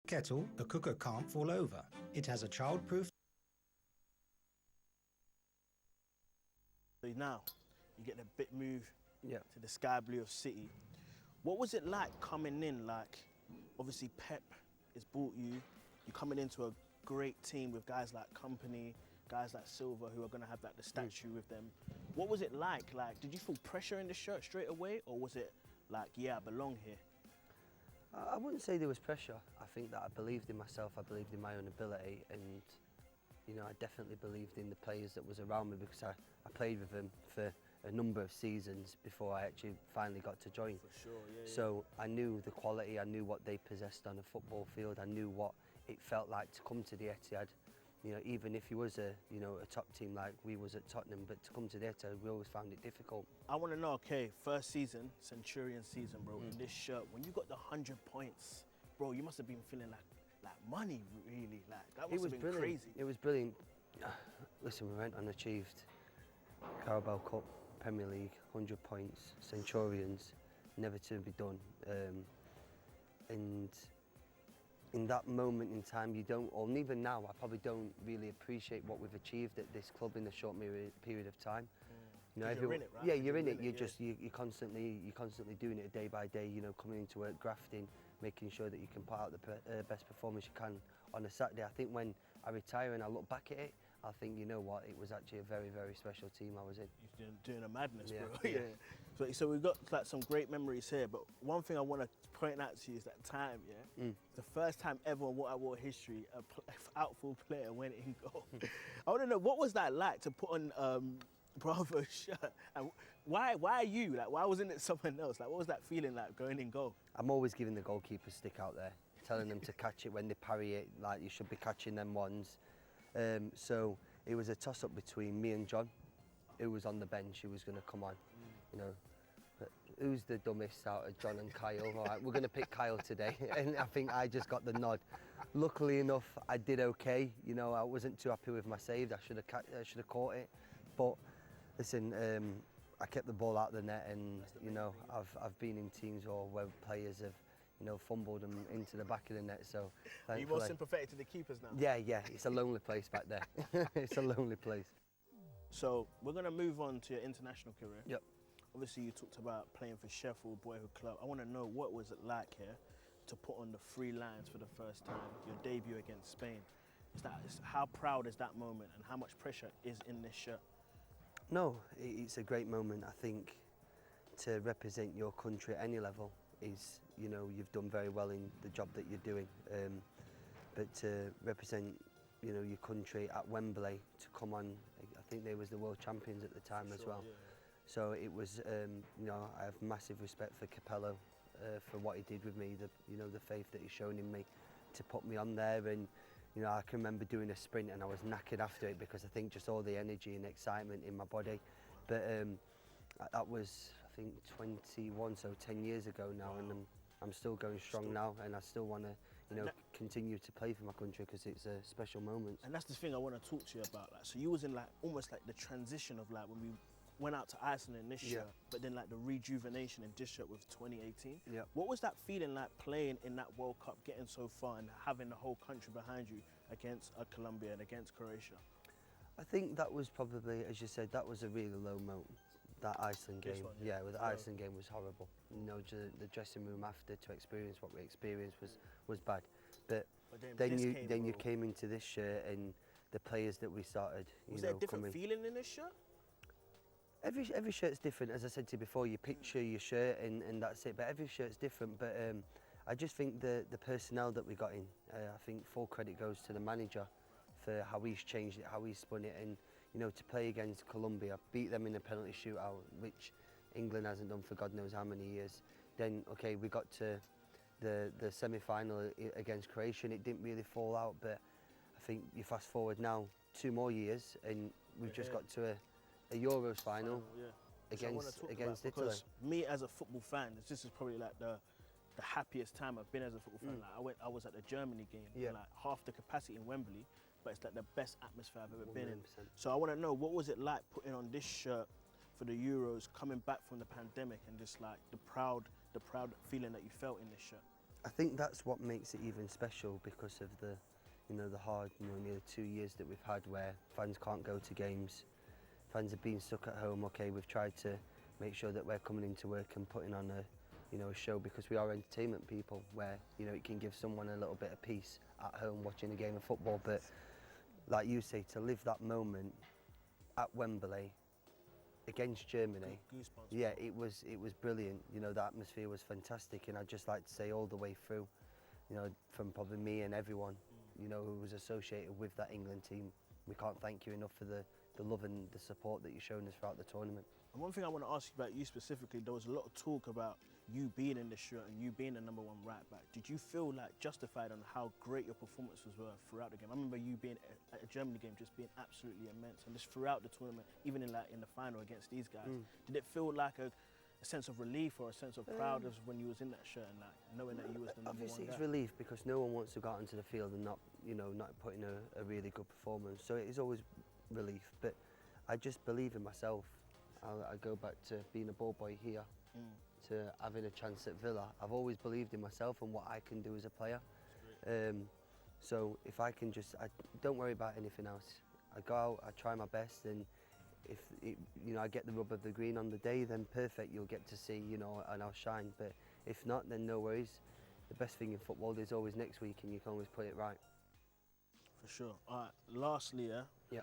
Kettle, the cooker can't fall over. It has a childproof. Now, you get the big move Yeah. to the sky blue of City. What was it like coming in? Like, obviously Pep has brought you. You're coming into a great team with guys like Company, guys like Silva, who are going to have like the statue with them. What was it like? Like, did you feel pressure in the shirt straight away, or was it like, yeah, I belong here? I wouldn't say there was pressure. I think that I believed in myself, I believed in my own ability, and you know, I definitely believed in the players that was around me because I played with them for a number of seasons before I actually finally got to join. For sure, yeah. So I knew the quality, I knew what they possessed on a football field, I knew what it felt like to come to the Etihad. You know, even if you was a top team like we was at Tottenham, but to come to the Etihad, we always found it difficult. I want to know, okay, first season, Centurion season, bro, in this shirt, when you got the 100 points, bro, you must have been feeling like money, really. Like, that must have been brilliant. crazy. It was brilliant. Listen, we went and achieved Carabao Cup, Premier League, 100 points, Centurions, never to be done. And in that moment in time, you don't, or even now, I probably don't really appreciate what we've achieved at this club in a short period of time. You know, you're in it, right? Yeah, you're in it. You're yeah. just you're constantly doing it day by day. You know, coming into work, grafting, making sure that you can put out the best performance you can on a Saturday. I think when I retire and I look back at it, I think, you know what, it was actually a very, very special team I was in. You're doing a madness, Yeah, bro. yeah. So we've got like some great memories here, but one thing I want to point out to you is that time, yeah? The first time ever in What I Wore history, an outfield player went in goal. I want to know, what was that like to put on Bravo's shirt? And why you? Like, why wasn't it someone else? Like, what was that feeling like going in goal? I'm always giving the goalkeeper stick out there, telling them to catch it when they parry it, like you should be catching them ones. So it was a toss-up between me and John, who was on the bench, who was going to come on. You know, but who's the dumbest out of John and Kyle? All right, we're going to pick Kyle today, and I think I just got the nod. Luckily enough, I did okay. You know, I wasn't too happy with my save. I should have caught it, but listen, I kept the ball out of the net, and you know, I've been in teams where players have, you know, fumbled them into the back of the net. So Are you more sympathetic to the keepers now? Yeah, it's a lonely place back there. It's a lonely place. So we're going to move on to your international career. Yep. Obviously, you talked about playing for Sheffield Boyhood Club. I want to know, what was it like here to put on the 3 lines for the first time, your debut against Spain? How proud is that moment, and how much pressure is in this shirt? No, it's a great moment. I think to represent your country at any level is, you know, you've done very well in the job that you're doing. But to represent, you know, your country at Wembley, to come on, I think they was the world champions at the time as well. Yeah. So it was, you know, I have massive respect for Capello for what he did with me, the faith that he's shown in me to put me on there. And you know, I can remember doing a sprint and I was knackered after it because I think just all the energy and excitement in my body. But that was, I think, 21, so 10 years ago now, and I'm still going strong now, and I still want to, you know, continue to play for my country because it's a special moment. And that's the thing I want to talk to you about. Like, so you was in like almost like the transition of like when we went out to Iceland in this shirt, but then like the rejuvenation in this shirt with 2018. Yeah. What was that feeling like playing in that World Cup, getting so far and having the whole country behind you against Colombia and against Croatia? I think that was probably, as you said, that was a really low moment. That Iceland game, the Iceland game was horrible. You know, the dressing room after to experience what we experienced was bad. But then you came into this shirt and the players that we started. Was there a different feeling in this shirt? Every shirt's different, as I said to you before. You picture your shirt and that's it. But every shirt's different. But I just think the personnel that we got in, I think full credit goes to the manager for how he's changed it, how he's spun it, and you know, to play against Colombia, beat them in a penalty shootout, which England hasn't done for God knows how many years. Then okay, we got to the semi-final against Croatia, and it didn't really fall out. But I think you fast forward now 2 more years, and we've just got to a Euros final against Italy. Because me as a football fan, this is probably like the happiest time I've been as a football fan. Like I was at the Germany game, like half the capacity in Wembley, but it's like the best atmosphere I've ever been in. So I want to know, what was it like putting on this shirt for the Euros, coming back from the pandemic, and just like the proud feeling that you felt in this shirt? I think that's what makes it even special because of the, you know, the hard, you know, nearly 2 years that we've had where fans can't go to games, fans have been stuck at home. Okay, we've tried to make sure that we're coming into work and putting on a, you know, a show because we are entertainment people where, you know, it can give someone a little bit of peace at home watching a game of football. But like you say, to live that moment at Wembley against Germany, Goosebumps. yeah, it was brilliant. You know, the atmosphere was fantastic, and I'd just like to say all the way through, you know, from probably me and everyone, you know, who was associated with that England team, we can't thank you enough for the love and the support that you've shown us throughout the tournament. And one thing I want to ask you about you specifically, there was a lot of talk about you being in the shirt and you being the #1 right back. Did you feel like justified on how great your performances were throughout the game? I remember you being at a Germany game just being absolutely immense, and just throughout the tournament, even in the final against these guys. Did it feel like a sense of relief or a sense of pride as when you was in that shirt and like knowing that you was the #1 Obviously, guy? it's relief because no one wants to go out into the field and not, you know, not putting a really good performance. So it is always relief, but I just believe in myself. I go back to being a ball boy here, to having a chance at Villa. I've always believed in myself and what I can do as a player. So if I can just, don't worry about anything else. I go out, I try my best, and if you know, I get the rub of the green on the day, then perfect. You'll get to see, you know, and I'll shine. But if not, then no worries. The best thing in football is always next week, and you can always put it right. For sure. All right, lastly, Yeah.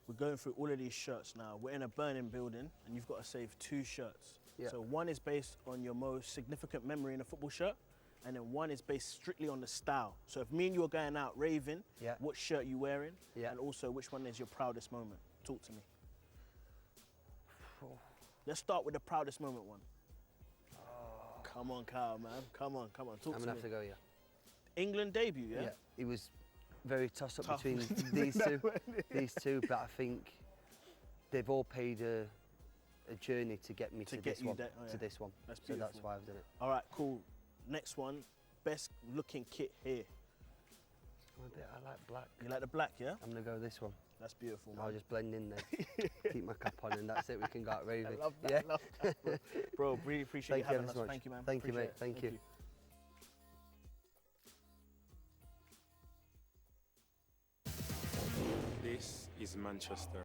we're going through all of these shirts now. We're in a burning building, and you've got to save 2 shirts. Yeah. So one is based on your most significant memory in a football shirt, and then one is based strictly on the style. So if me and you are going out raving, Yeah. what shirt you wearing, Yeah. and also which one is your proudest moment? Talk to me. Let's start with the proudest moment one. Come on, Kyle, man. Come on. Talk I'm to gonna me. have to go, yeah. England debut, yeah? It was very toss up Tough. between these two, but I think they've all paid a journey to get me To to, get this you one. there, oh, yeah. To this one. That's So that's beautiful. why I've done it. All right, cool. Next one, best looking kit here. I like black. You like the black, yeah? I'm gonna go with this one. That's beautiful, man. I'll just blend in there. Keep my cap on, and that's it. We can go out raving. I love that. Yeah. I love that, bro. Bro, really appreciate you Thank you having ever so us. much. Thank you, man. Thank you, Appreciate mate. it. Thank you. This is Manchester.